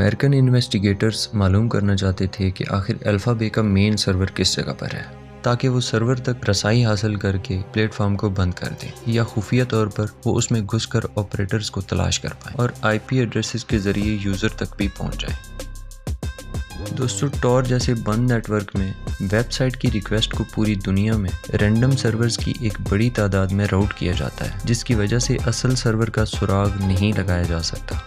American investigators मालूम करना चाहते थे कि आखिर अल्फा बे का मेन सर्वर किस जगह पर है, ताकि वो सर्वर तक रसाई हासिल करके प्लेटफॉर्म को बंद कर दें या खुफिया तौर पर वो उसमें घुसकर ऑपरेटर्स को तलाश कर पाएं और आईपी एड्रेसेस के ज़रिए यूज़र तक भी पहुंच जाएं। दोस्तों, टॉर जैसे बंद नेटवर्क में वेबसाइट की रिक्वेस्ट को पूरी दुनिया में रैंडम सर्वर्स की एक बड़ी तादाद में राउट किया जाता है, जिसकी वजह से असल सर्वर का सुराग नहीं लगाया जा सकता।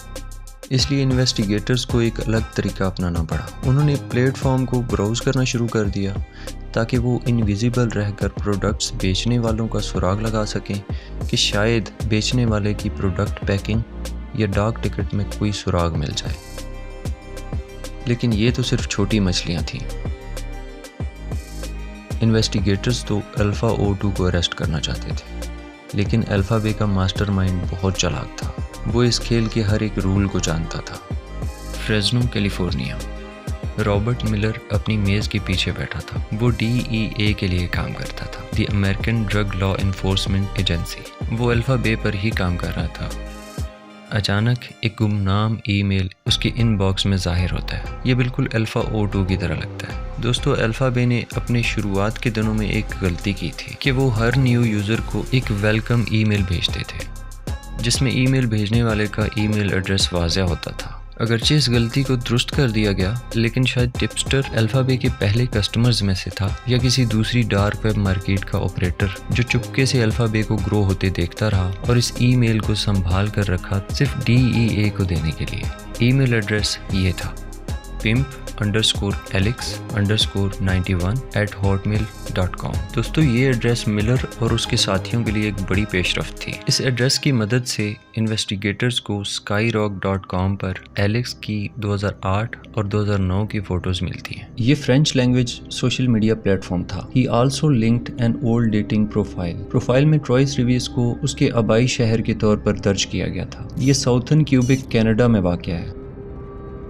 इसलिए इन्वेस्टिगेटर्स को एक अलग तरीका अपनाना पड़ा। उन्होंने प्लेटफॉर्म को ब्राउज़ करना शुरू कर दिया ताकि वो इनविजिबल रहकर प्रोडक्ट्स बेचने वालों का सुराग लगा सकें कि शायद बेचने वाले की प्रोडक्ट पैकिंग या डाक टिकट में कोई सुराग मिल जाए। लेकिन ये तो सिर्फ छोटी मछलियाँ थीं। इन्वेस्टिगेटर्स तो अल्फ़ा O2 को अरेस्ट करना चाहते थे, लेकिन अल्फ़ा बे का मास्टरमाइंड बहुत चालाक था। वो इस खेल के हर एक रूल को जानता था। फ्रेज़नो, कैलिफोर्निया। रॉबर्ट मिलर अपनी मेज़ के पीछे बैठा था। वो DEA के लिए काम करता था, the American drug law enforcement agency. वो अल्फ़ा बे पर ही काम कर रहा था। अचानक एक गुमनाम ईमेल उसके इनबॉक्स में ज़ाहिर होता है। ये बिल्कुल अल्फ़ा O2 की तरह लगता है। दोस्तों, अल्फ़ा बे ने अपने शुरुआत के दिनों में एक गलती की थी कि वो हर न्यू यूज़र को एक वेलकम ईमेल भेजते थे, जिसमें ईमेल भेजने वाले का ईमेल एड्रेस वाज़ेह होता था। अगरचे इस गलती को दुरुस्त कर दिया गया, लेकिन शायद टिप्सटर अल्फ़ा बे के पहले कस्टमर्स में से था या किसी दूसरी डार्क वेब मार्केट का ऑपरेटर जो चुपके से अल्फ़ा बे को ग्रो होते देखता रहा और इस ईमेल को संभाल कर रखा सिर्फ DEA को देने के लिए। ईमेल एड्रेस ये था pimp_alex_91@hotmail.com। दोस्तों, ये एड्रेस मिलर और उसके साथियों के लिए एक बड़ी पेशरफ्त थी। इस एड्रेस की मदद से इन्वेस्टिगेटर्स को skyrock.com पर एलेक्स की 2008 और 2009 की फ़ोटोज़ मिलती हैं। ये French language social media platform था। He also linked an old dating profile। Profile में ट्रॉइस रिवीज को उसके आबाई शहर के तौर पर दर्ज किया गया था। ये साउथर्न क्यूबिक कनाडा में वाक़ है।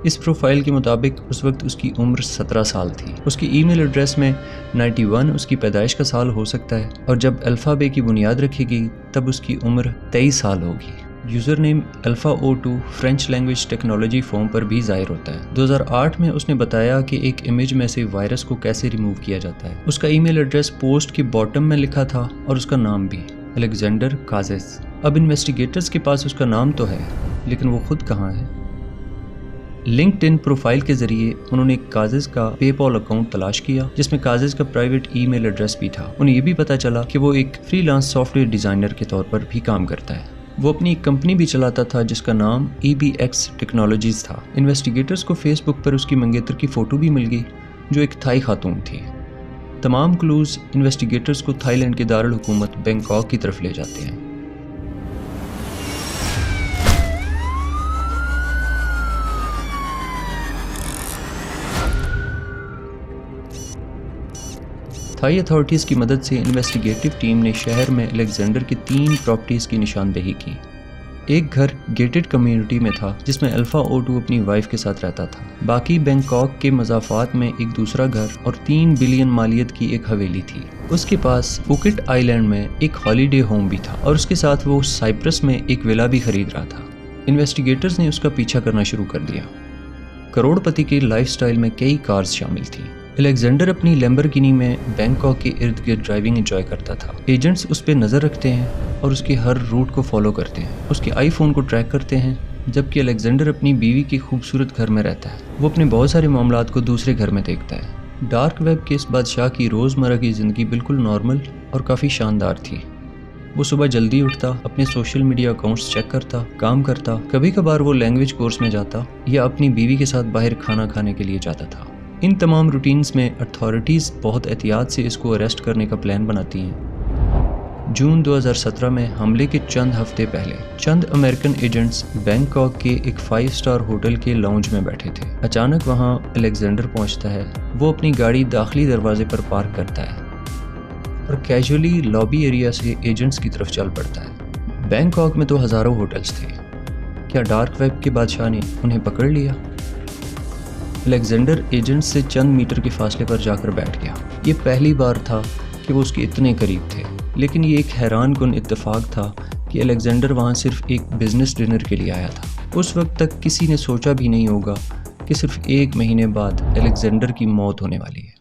इस प्रोफाइल के मुताबिक उस वक्त उसकी उम्र 17 साल थी। उसकी ईमेल एड्रेस में 91 उसकी पैदाइश का साल हो सकता है और जब अल्फ़ा बे की बुनियाद रखी गई तब उसकी उम्र 23 साल होगी। User name alpha O2 French language technology form पर भी ज़ाहिर होता है। 2008 में उसने बताया कि एक इमेज में से वायरस को कैसे रिमूव किया जाता है। उसका ईमेल एड्रेस पोस्ट के बॉटम में लिखा था और उसका नाम भी, अलेक्जेंडर काजेस। अब इन्वेस्टिगेटर्स के पास उसका नाम तो है, लेकिन वो खुद कहाँ है? लिंक्डइन प्रोफाइल के जरिए उन्होंने काजेस का पेपॉल अकाउंट तलाश किया, जिसमें काजेस का प्राइवेट ईमेल एड्रेस भी था। उन्हें यह भी पता चला कि वो एक फ्रीलांस सॉफ्टवेयर डिज़ाइनर के तौर पर भी काम करता है। वो अपनी एक कंपनी भी चलाता था जिसका नाम EBX टेक्नोलॉजीज था। इन्वेस्टिगेटर्स को फेसबुक पर उसकी मंगेतर की फ़ोटो भी मिल गई, जो एक थाई खातून थी। तमाम क्लूज इन्वेस्टिगेटर्स को थाईलैंड के दारुल हुकूमत बैंकॉक की तरफ ले जाते हैं। थाई अथॉरिटीज़ की मदद से इन्वेस्टिगेटिव टीम ने शहर में अलेक्जेंडर की 3 प्रॉपर्टीज़ की निशानदेही की। एक घर गेटेड कम्युनिटी में था जिसमें अल्फ़ा O2 अपनी वाइफ के साथ रहता था। बाकी बैंकॉक के मज़ाफ़ात में एक दूसरा घर और 3 बिलियन मालियत की एक हवेली थी। उसके पास फुकेट आइलैंड में एक हॉलीडे होम भी था और उसके साथ वो साइप्रस में एक विला भी खरीद रहा था। इन्वेस्टिगेटर्स ने उसका पीछा करना शुरू कर दिया। करोड़पति की लाइफस्टाइल में कई कार्स शामिल थी। अलेक्जेंडर अपनी लैम्बोर्गिनी में बैंकॉक के इर्द गिर्द ड्राइविंग एंजॉय करता था। एजेंट्स उस पर नज़र रखते हैं और उसके हर रूट को फॉलो करते हैं। उसके आईफोन को ट्रैक करते हैं, जबकि अलेक्जेंडर अपनी बीवी के खूबसूरत घर में रहता है। वो अपने बहुत सारे मामलात को दूसरे घर में देखता है। डार्क वेब के इस बादशाह की रोज़मर्रा की ज़िंदगी बिल्कुल नॉर्मल और काफ़ी शानदार थी। वो सुबह जल्दी उठता, अपने सोशल मीडिया अकाउंट्स चेक करता, काम करता, कभी कभार वो लैंग्वेज कोर्स में जाता या अपनी बीवी के साथ बाहर खाना खाने के लिए जाता था। इन तमाम रूटीन्स में अथॉरिटीज़ बहुत एहतियात से इसको अरेस्ट करने का प्लान बनाती हैं। जून 2017 में हमले के चंद हफ्ते पहले चंद अमेरिकन एजेंट्स बैंकॉक के एक 5 स्टार होटल के लाउंज में बैठे थे। अचानक वहां अलेक्जेंडर पहुंचता है। वो अपनी गाड़ी दाखिली दरवाजे पर पार्क करता है और कैजुअली लॉबी एरिया से एजेंट्स की तरफ चल पड़ता है। बैंकॉक में तो हज़ारों होटल्स थे। क्या डार्क वेब के बादशाह ने उन्हें पकड़ लिया? अलेक्जेंडर एजेंट्स से चंद मीटर के फासले पर जाकर बैठ गया। ये पहली बार था कि वो उसके इतने करीब थे, लेकिन ये एक हैरानकुन इत्तेफाक था कि अलेक्जेंडर वहाँ सिर्फ एक बिजनेस डिनर के लिए आया था। उस वक्त तक किसी ने सोचा भी नहीं होगा कि सिर्फ 1 महीने बाद अलेक्जेंडर की मौत होने वाली है।